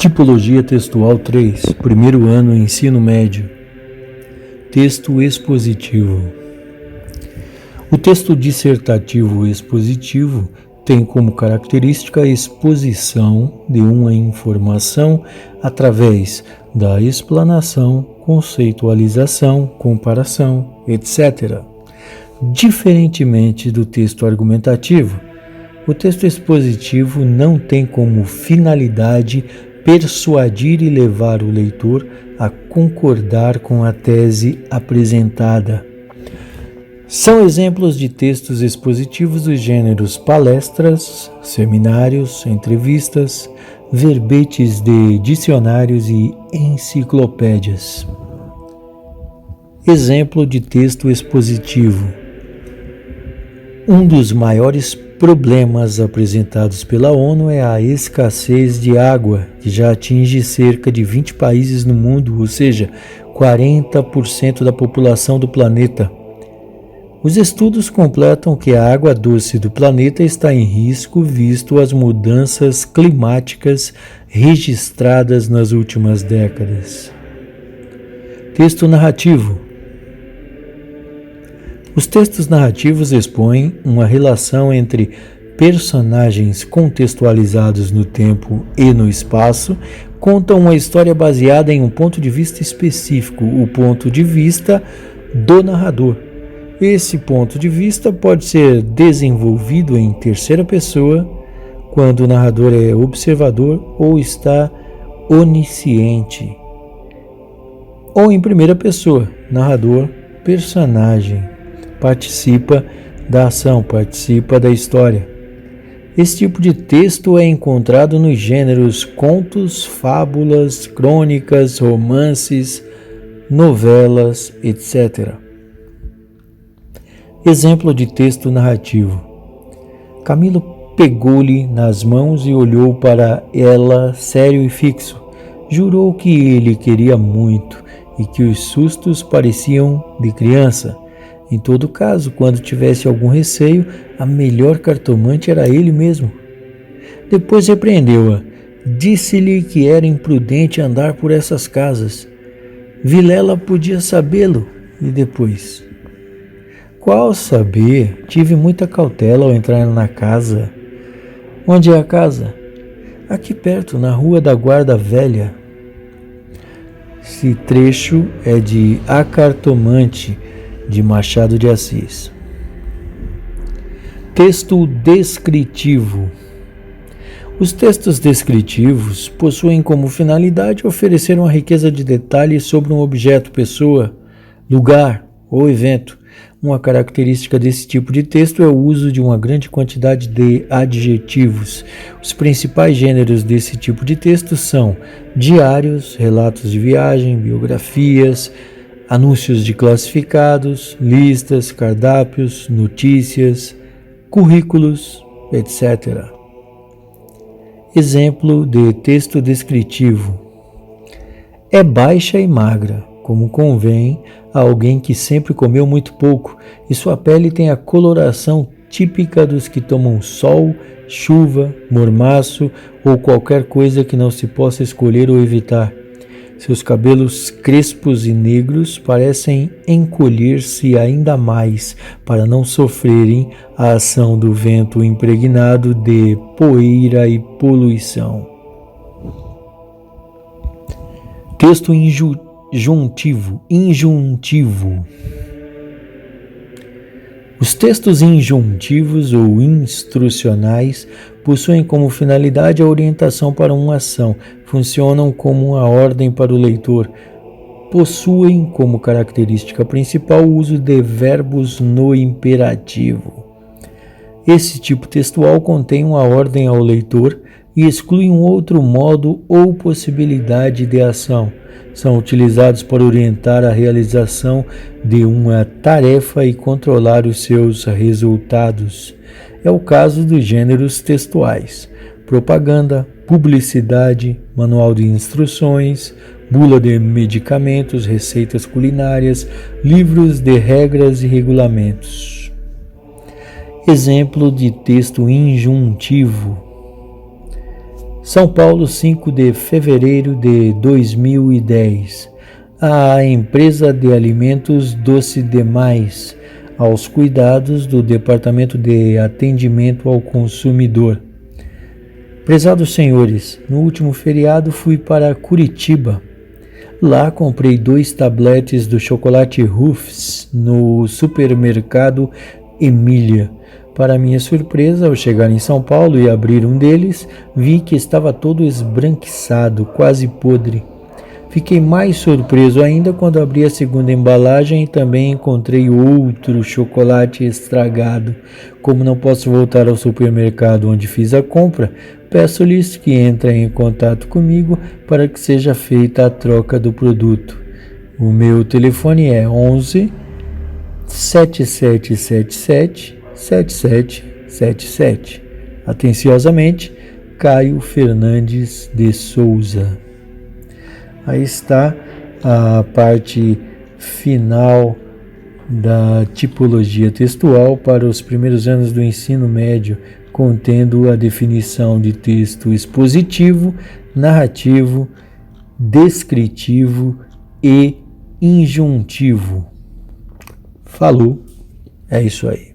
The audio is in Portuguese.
Tipologia textual 3, primeiro ano, ensino médio. Texto expositivo. O texto dissertativo expositivo tem como característica a exposição de uma informação através da explanação, conceitualização, comparação, etc. Diferentemente do texto argumentativo, o texto expositivo não tem como finalidade persuadir e levar o leitor a concordar com a tese apresentada. São exemplos de textos expositivos dos gêneros palestras, seminários, entrevistas, verbetes de dicionários e enciclopédias. Exemplo de texto expositivo. Um dos maiores problemas apresentados pela ONU é a escassez de água, que já atinge cerca de 20 países no mundo, ou seja, 40% da população do planeta. Os estudos completam que a água doce do planeta está em risco visto as mudanças climáticas registradas nas últimas décadas. Texto narrativo. Os textos narrativos expõem uma relação entre personagens contextualizados no tempo e no espaço, contam uma história baseada em um ponto de vista específico, o ponto de vista do narrador. Esse ponto de vista pode ser desenvolvido em terceira pessoa, quando o narrador é observador ou está onisciente, ou em primeira pessoa, narrador, personagem. Participa da ação, participa da história. Esse tipo de texto é encontrado nos gêneros contos, fábulas, crônicas, romances, novelas, etc. Exemplo de texto narrativo. Camilo pegou-lhe nas mãos e olhou para ela sério e fixo. Jurou que ele queria muito e que os sustos pareciam de criança. Em todo caso, quando tivesse algum receio, a melhor cartomante era ele mesmo. Depois repreendeu-a. Disse-lhe que era imprudente andar por essas casas. Vilela podia sabê-lo. E depois? Qual saber? Tive muita cautela ao entrar na casa. Onde é a casa? Aqui perto, na Rua da Guarda Velha. Esse trecho é de A Cartomante, de Machado de Assis. Texto descritivo. Os textos descritivos possuem como finalidade oferecer uma riqueza de detalhes sobre um objeto, pessoa, lugar ou evento. Uma característica desse tipo de texto é o uso de uma grande quantidade de adjetivos. Os principais gêneros desse tipo de texto são diários, relatos de viagem, biografias, anúncios de classificados, listas, cardápios, notícias, currículos, etc. Exemplo de texto descritivo. É baixa e magra, como convém a alguém que sempre comeu muito pouco, e sua pele tem a coloração típica dos que tomam sol, chuva, mormaço ou qualquer coisa que não se possa escolher ou evitar. Seus cabelos crespos e negros parecem encolher-se ainda mais para não sofrerem a ação do vento impregnado de poeira e poluição. Texto injuntivo. Os textos injuntivos ou instrucionais possuem como finalidade a orientação para uma ação, funcionam como uma ordem para o leitor, possuem como característica principal o uso de verbos no imperativo. Esse tipo textual contém uma ordem ao leitor e exclui um outro modo ou possibilidade de ação. São utilizados para orientar a realização de uma tarefa e controlar os seus resultados. É o caso dos gêneros textuais: propaganda, publicidade, manual de instruções, bula de medicamentos, receitas culinárias, livros de regras e regulamentos. Exemplo de texto injuntivo. São Paulo, 5 de fevereiro de 2010. A empresa de alimentos Doce Demais, aos cuidados do Departamento de Atendimento ao Consumidor. Prezados senhores, no último feriado fui para Curitiba. Lá comprei 2 tabletes do chocolate Ruffs no supermercado Emília. Para minha surpresa, ao chegar em São Paulo e abrir um deles, vi que estava todo esbranquiçado, quase podre. Fiquei mais surpreso ainda quando abri a segunda embalagem e também encontrei outro chocolate estragado. Como não posso voltar ao supermercado onde fiz a compra, peço-lhes que entrem em contato comigo para que seja feita a troca do produto. O meu telefone é 11 7777 7777. Atenciosamente, Caio Fernandes de Souza. Aí está a parte final da tipologia textual para os primeiros anos do ensino médio, contendo a definição de texto expositivo, narrativo, descritivo e injuntivo. Falou, é isso aí.